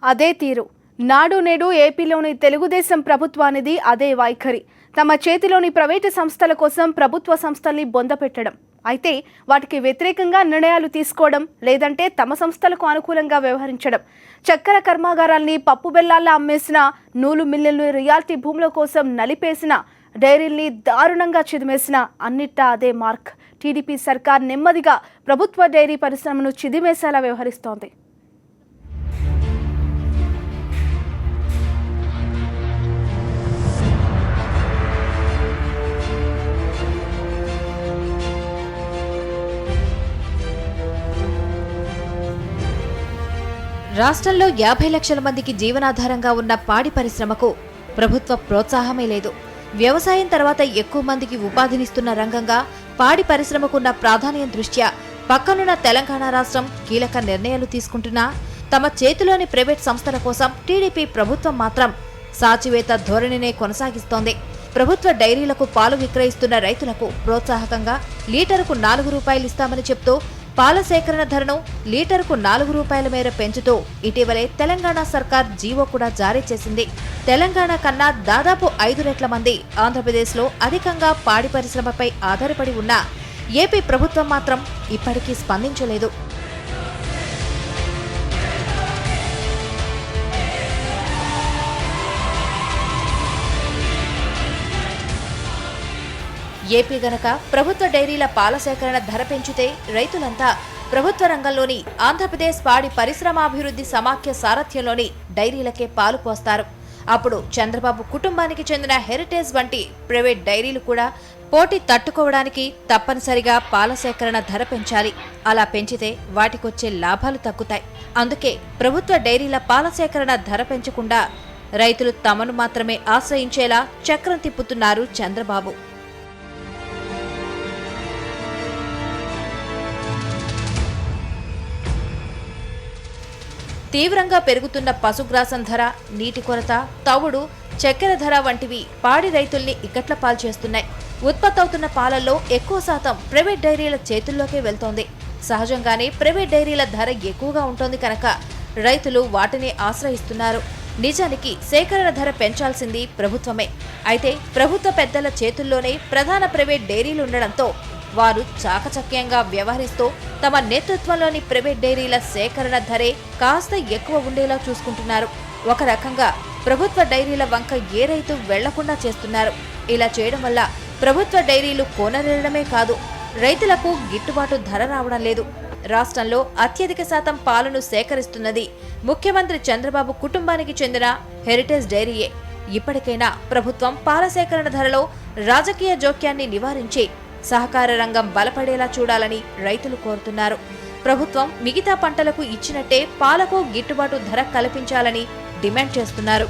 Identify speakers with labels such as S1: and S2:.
S1: అదే తీరు. నాడు నేడు ఏపీలోని తెలుగుదేశం ప్రభుత్వానిది అదే వైఖరి. తమ చేతిలోని ప్రైవేటు సంస్థల కోసం ప్రభుత్వ సంస్థల్ని బొందపెట్టడం, అయితే వాటికి వ్యతిరేకంగా నిర్ణయాలు తీసుకోవడం, లేదంటే తమ సంస్థలకు అనుకూలంగా వ్యవహరించడం. చక్కెర కర్మాగారాల్ని పప్పు బెల్లాల్లా అమ్మేసిన, నూలు మిల్లుల్ని రియాల్టీ భూముల కోసం నలిపేసిన, డైరీల్ని దారుణంగా చిదిమేసిన, అన్నిట్టా అదే మార్క్. టీడీపీ సర్కార్ నెమ్మదిగా ప్రభుత్వ డైరీ పరిశ్రమను చిదిమేసేలా వ్యవహరిస్తోంది.
S2: రాష్ట్రంలో 50 లక్షల మందికి జీవనాధారంగా ఉన్న పాడి పరిశ్రమకు ప్రభుత్వ ప్రోత్సాహమే లేదు. వ్యవసాయం తర్వాత ఎక్కువ మందికి ఉపాధినిస్తున్న రంగంగా పాడి పరిశ్రమకున్న ప్రాధాన్యం దృష్ట్యా పక్కనున్న తెలంగాణ రాష్ట్రం కీలక నిర్ణయాలు తీసుకుంటున్నా తమ చేతిలోని ప్రైవేట్ సంస్థల కోసం టీడీపీ ప్రభుత్వం మాత్రం సాచివేత ధోరణినే కొనసాగిస్తోంది. ప్రభుత్వ డైరీలకు పాలు విక్రయిస్తున్న రైతులకు ప్రోత్సాహకంగా లీటరుకు 4 రూపాయలు ఇస్తామని చెప్తూ పాల సేకరణ ధరను లీటరుకు 4 రూపాయల మేర పెంచుతూ ఇటీవలే తెలంగాణ సర్కార్ జీవో కూడా జారీ చేసింది. తెలంగాణ కన్నా దాదాపు 5 రెట్ల మంది ఆంధ్రప్రదేశ్లో అధికంగా పాడి పరిశ్రమపై ఆధారపడి ఉన్న ఏపీ ప్రభుత్వం మాత్రం ఇప్పటికీ స్పందించలేదు. ఏపీ గనక ప్రభుత్వ డైరీల పాల సేకరణ ధర పెంచితే రైతులంతా ప్రభుత్వ రంగంలోని ఆంధ్రప్రదేశ్ పాడి పరిశ్రమాభివృద్ధి సమాఖ్య సారథ్యంలోని డైరీలకే పాలు పోస్తారు. అప్పుడు చంద్రబాబు కుటుంబానికి చెందిన హెరిటేజ్ వంటి ప్రైవేట్ డైరీలు కూడా పోటీ తట్టుకోవడానికి తప్పనిసరిగా పాల సేకరణ ధర పెంచాలి. అలా పెంచితే వాటికొచ్చే లాభాలు తగ్గుతాయి. అందుకే ప్రభుత్వ డైరీల పాల సేకరణ ధర పెంచకుండా రైతులు తమను మాత్రమే ఆశ్రయించేలా చక్రం తిప్పుతున్నారు చంద్రబాబు. తీవ్రంగా పెరుగుతున్న పశుగ్రాసం ధర, నీటి కొరత, తవుడు, చక్కెర ధర వంటివి పాడి రైతుల్ని ఇక్కట్ల పాల్చేస్తున్నాయి. ఉత్పత్తవుతున్న పాలల్లో ఎక్కువ శాతం ప్రైవేట్ డైరీల చేతుల్లోకే వెళ్తోంది. సహజంగానే ప్రైవేట్ డైరీల ధర ఎక్కువగా ఉంటుంది కనుక రైతులు వాటిని ఆశ్రయిస్తున్నారు. నిజానికి సేకరణ ధర పెంచాల్సింది ప్రభుత్వమే. అయితే ప్రభుత్వ పెద్దల చేతుల్లోనే ప్రధాన ప్రైవేట్ డైరీలుండడంతో వారు చాకచక్యంగా వ్యవహరిస్తూ తమ నేతృత్వంలోని ప్రైవేట్ డైరీల సేకరణ ధరే కాస్త ఎక్కువ ఉండేలా చూసుకుంటున్నారు. ఒక రకంగా ప్రభుత్వ డైరీల వంక ఏ రైతు వెళ్లకుండా చేస్తున్నారు. ఇలా చేయడం వల్ల ప్రభుత్వ డైరీలు కొనరేయడమే కాదు, రైతులకు గిట్టుబాటు ధర రావడం లేదు. రాష్ట్రంలో అత్యధిక శాతం పాలను సేకరిస్తున్నది ముఖ్యమంత్రి చంద్రబాబు కుటుంబానికి చెందిన హెరిటేజ్ డైరీయే. ఇప్పటికైనా ప్రభుత్వం పాల సేకరణ ధరలో రాజకీయ జోక్యాన్ని నివారించి సహకార రంగం బలపడేలా చూడాలని రైతులు కోరుతున్నారు. ప్రభుత్వం మిగతా పంటలకు ఇచ్చినట్టే పాలకు గిట్టుబాటు ధర కల్పించాలని డిమాండ్ చేస్తున్నారు.